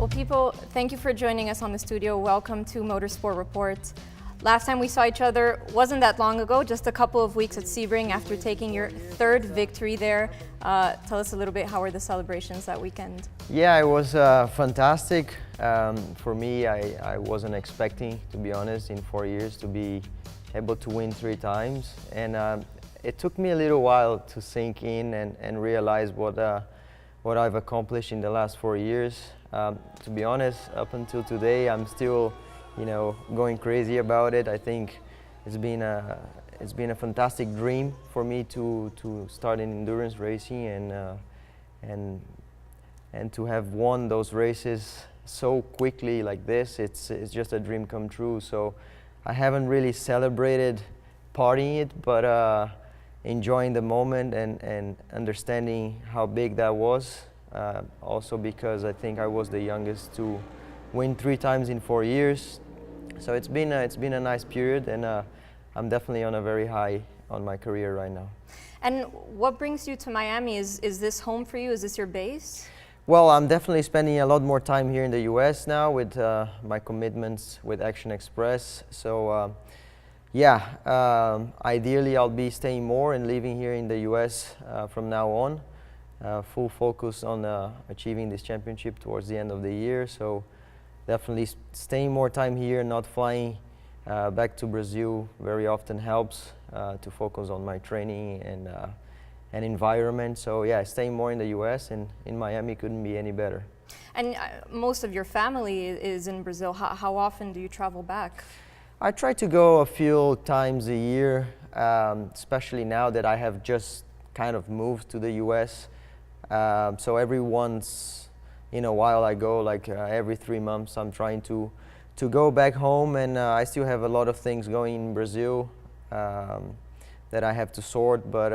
Well, Pipo, thank you for joining us on the studio. Welcome to Motorsport Report. Last time we saw each other wasn't that long ago, just a couple of weeks at Sebring after taking your third victory there. Tell us a little bit, how were the celebrations that weekend? Yeah, it was fantastic. For me, I wasn't expecting, to be honest, in 4 years to be able to win 3 times. And it took me a little while to sink in and realize what I've accomplished in the last 4 years. To be honest, up until today, I'm still, going crazy about it. I think it's been a fantastic dream for me to start in endurance racing and to have won those races so quickly like this. It's just a dream come true. So I haven't really celebrated partying it, but enjoying the moment and understanding how big that was. Also because I think I was the youngest to win 3 times in 4 years. So it's been a nice period, and I'm definitely on a very high on my career right now. And what brings you to Miami? Is this home for you? Is this your base? Well, I'm definitely spending a lot more time here in the US now with my commitments with Action Express. So ideally I'll be staying more and living here in the US from now on. Full focus on achieving this championship towards the end of the year. So definitely staying more time here, not flying back to Brazil very often helps to focus on my training and environment. So yeah, staying more in the US and in Miami couldn't be any better. And most of your family is in Brazil. How often do you travel back? I try to go a few times a year, especially now that I have just kind of moved to the US. So every once in a while I go, like every 3 months I'm trying to go back home, and I still have a lot of things going in Brazil that I have to sort, but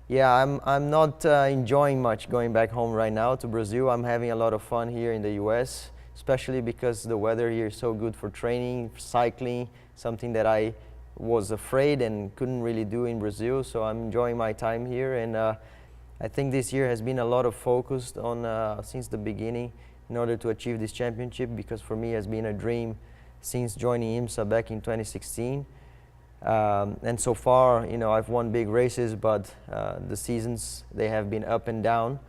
yeah, I'm not enjoying much going back home right now to Brazil. I'm having a lot of fun here in the US, especially because the weather here is so good for training, for cycling, something that I was afraid and couldn't really do in Brazil. So I'm enjoying my time here, and I think this year has been a lot of focus on since the beginning in order to achieve this championship, because for me it has been a dream since joining IMSA back in 2016. And so far, I've won big races, but the seasons, they have been up and down.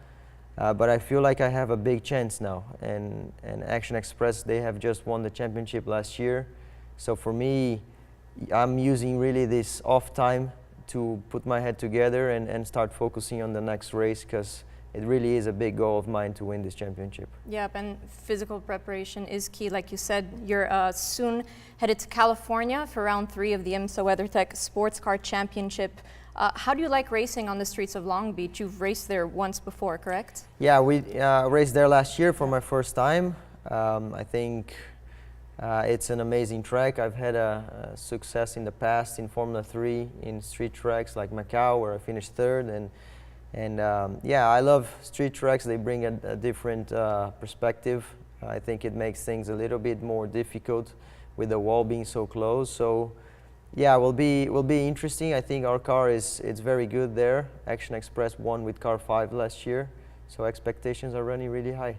But I feel like I have a big chance now, and Action Express, they have just won the championship last year. So for me, I'm using really this off time to put my head together and start focusing on the next race, because it really is a big goal of mine to win this championship. Yep, and physical preparation is key. Like you said, you're soon headed to California for round 3 of the IMSA WeatherTech Sportscar Championship. How do you like racing on the streets of Long Beach? You've raced there once before, correct? Yeah, we raced there last year for my first time. I think it's an amazing track. I've had a success in the past in Formula 3 in street tracks like Macau, where I finished 3rd, and yeah, I love street tracks. They bring a different perspective. I think it makes things a little bit more difficult with the wall being so close. So yeah, will be interesting. I think our car it's very good there. Action Express won with car 5 last year, so expectations are running really high.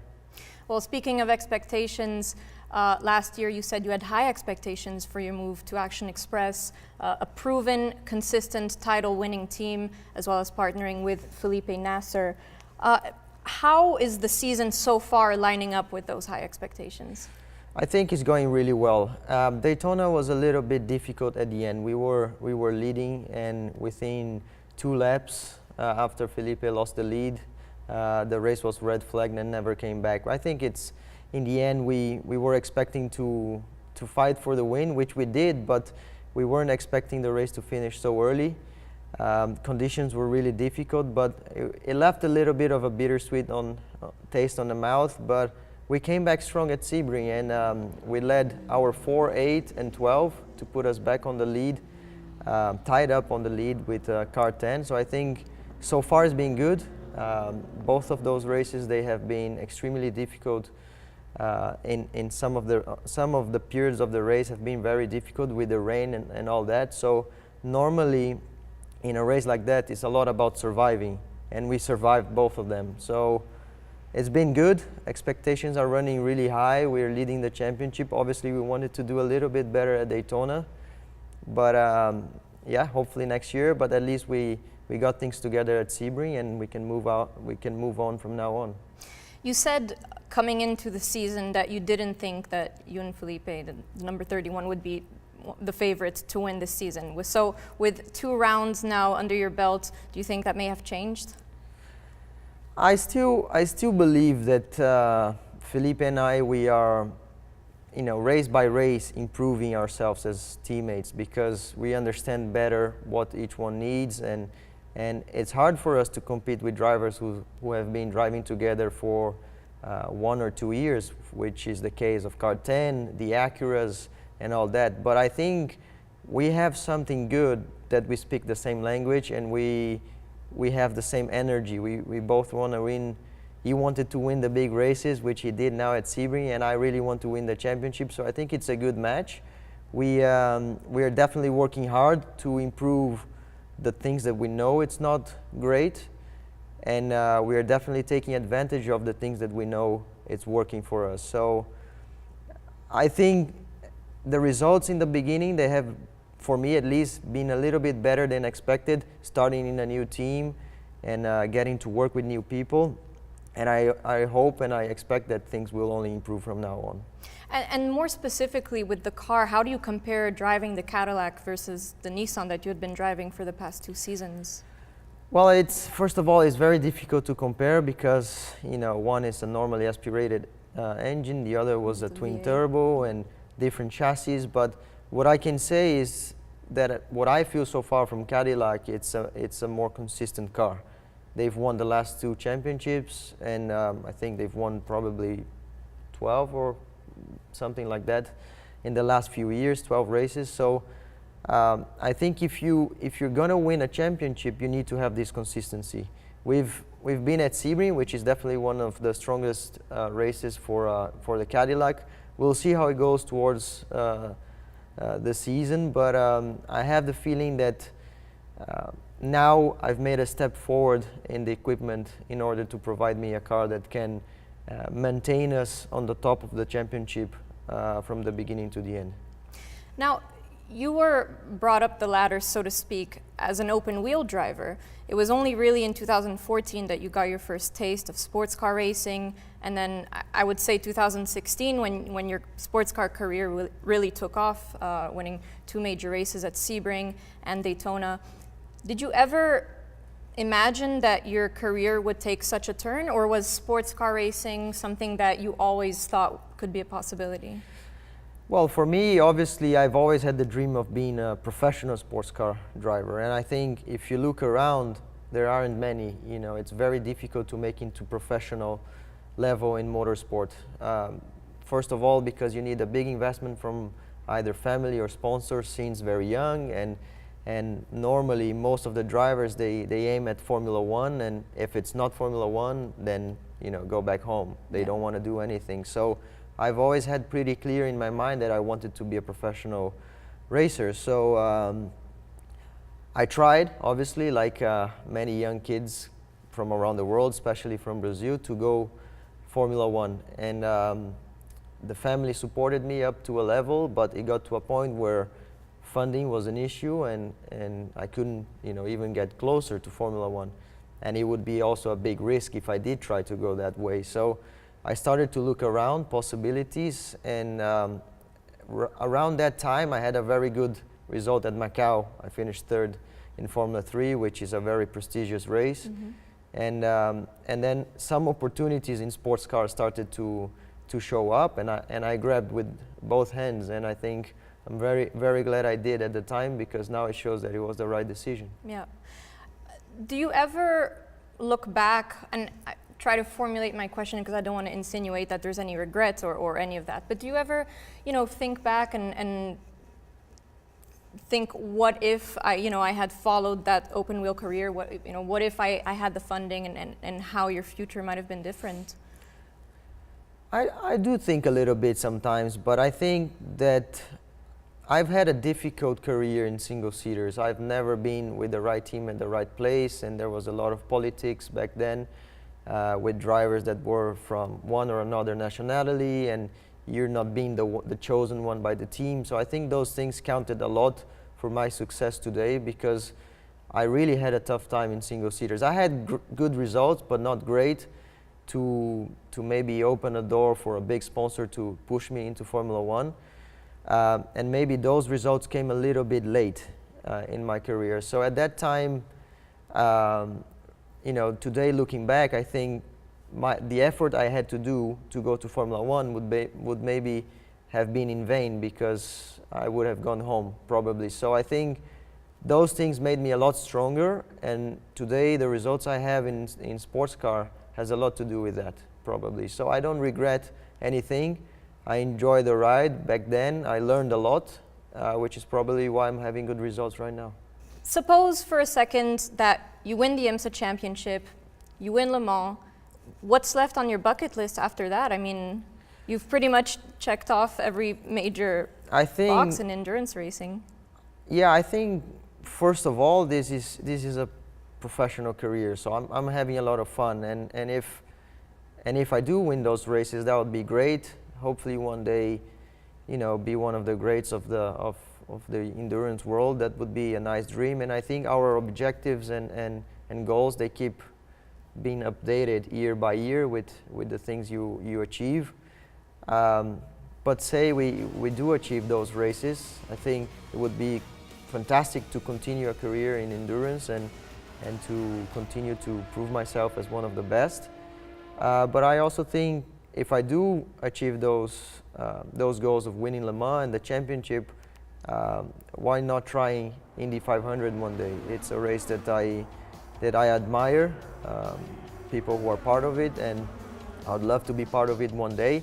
Well, speaking of expectations, last year you said you had high expectations for your move to Action Express, a proven, consistent title-winning team, as well as partnering with Felipe Nasser. How is the season so far lining up with those high expectations? I think it's going really well. Daytona was a little bit difficult at the end. We were leading, and within 2 laps after Felipe lost the lead, the race was red flagged and never came back. I think in the end we were expecting to fight for the win, which we did, but we weren't expecting the race to finish so early. Conditions were really difficult, but it left a little bit of a bittersweet taste on the mouth. But we came back strong at Sebring, and we led our 4, 8, and 12 to put us back on the lead, tied up on the lead with car 10. So I think so far it's been good. Both of those races, they have been extremely difficult. In some of the periods of the race have been very difficult with the rain and all that. So normally in a race like that, it's a lot about surviving, and we survived both of them. So it's been good. Expectations are running really high. We're leading the championship. Obviously, we wanted to do a little bit better at Daytona, but yeah, hopefully next year. But at least we got things together at Sebring, and we can move out. We can move on from now on. You said coming into the season that you didn't think that you and Felipe, the number 31, would be the favorites to win this season. So with 2 rounds now under your belt, do you think that may have changed? I still believe that Felipe and I, we are, race by race, improving ourselves as teammates, because we understand better what each one needs, and it's hard for us to compete with drivers who have been driving together for 1 or 2 years, which is the case of Car 10, the Acuras, and all that. But I think we have something good, that we speak the same language, and we have the same energy. We both want to win. He wanted to win the big races, which he did now at Sebring, and I really want to win the championship. So I think it's a good match. We are definitely working hard to improve the things that we know it's not great, and we are definitely taking advantage of the things that we know it's working for us. So I think the results in the beginning, they have, for me at least, been a little bit better than expected, starting in a new team and getting to work with new people. And I hope and I expect that things will only improve from now on. And more specifically with the car, how do you compare driving the Cadillac versus the Nissan that you had been driving for the past 2 seasons? Well, first of all, it's very difficult to compare, because one is a normally aspirated engine, the other was a twin turbo and different chassis. But what I can say is that what I feel so far from Cadillac, it's a more consistent car. They've won the last 2 championships, and I think they've won probably 12 or something like that in the last few years, 12 races. So I think if you're gonna win a championship, you need to have this consistency. We've been at Sebring, which is definitely one of the strongest races for the Cadillac. We'll see how it goes towards the season, but I have the feeling that now I've made a step forward in the equipment in order to provide me a car that can maintain us on the top of the championship from the beginning to the end. Now, you were brought up the ladder, so to speak, as an open-wheel driver. It was only really in 2014 that you got your first taste of sports car racing, and then I would say 2016 when your sports car career really took off, winning 2 major races at Sebring and Daytona. Did you ever imagine that your career would take such a turn, or was sports car racing something that you always thought could be a possibility? Well, for me, obviously, I've always had the dream of being a professional sports car driver, and I think if you look around, there aren't many. It's very difficult to make into professional level in motorsport. First of all, because you need a big investment from either family or sponsors since very young, and normally most of the drivers, they aim at Formula One, and if it's not Formula One, then go back home. They don't want to do anything. So I've always had pretty clear in my mind that I wanted to be a professional racer. So I tried, obviously, like many young kids from around the world, especially from Brazil, to go Formula One. And the family supported me up to a level, but it got to a point where funding was an issue, and I couldn't even get closer to Formula One. And it would be also a big risk if I did try to go that way. So I started to look around possibilities, and around that time I had a very good result at Macau. I finished 3rd in Formula 3, which is a very prestigious race. Mm-hmm. And then some opportunities in sports cars started to show up, and I grabbed with both hands, and I think I'm very, very glad I did at the time, because now it shows that it was the right decision. Yeah. Do you ever look back, and I try to formulate my question because I don't want to insinuate that there's any regrets or any of that, but do you ever, think back and think, what if I had followed that open wheel career? What if I had the funding, and how your future might have been different? I do think a little bit sometimes, but I think that I've had a difficult career in single-seaters. I've never been with the right team at the right place, and there was a lot of politics back then. with drivers that were from one or another nationality, and you're not being the chosen one by the team. So I think those things counted a lot for my success today, because I really had a tough time in single-seaters. I had good results, but not great to maybe open a door for a big sponsor to push me into Formula One. And maybe those results came a little bit late in my career. So at that time, you know, today looking back, I think the effort I had to do to go to Formula One would maybe have been in vain, because I would have gone home probably. So I think those things made me a lot stronger, and today the results I have in Sportscar has a lot to do with that, probably. So I don't regret anything. I enjoy the ride. Back then I learned a lot, which is probably why I'm having good results right now. Suppose for a second that you win the IMSA championship, you win Le Mans. What's left on your bucket list after that? I mean, you've pretty much checked off every major box in endurance racing. Yeah, I think first of all, this is a professional career, so I'm having a lot of fun, and if I do win those races, that would be great. Hopefully one day, you know, be one of the greats of the endurance world. That would be a nice dream, and I think our objectives and goals, they keep being updated year by year with the things you achieve. But say we do achieve those races, I think it would be fantastic to continue a career in endurance and to continue to prove myself as one of the best. But I also think if I do achieve those goals of winning Le Mans and the championship, why not try Indy 500 one day? It's a race that I admire, people who are part of it, and I would love to be part of it one day.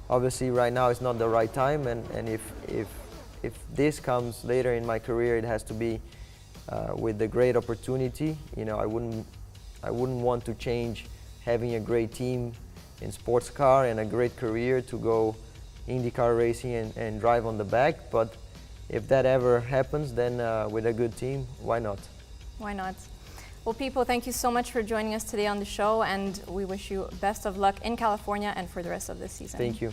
Obviously right now it's not the right time, and if this comes later in my career, it has to be with the great opportunity. You know, I wouldn't want to change having a great team in sports car and a great career to go IndyCar racing and drive on the back. But if that ever happens, then with a good team, why not? Why not? Well, Pipo, thank you so much for joining us today on the show, and we wish you best of luck in California and for the rest of this season. Thank you.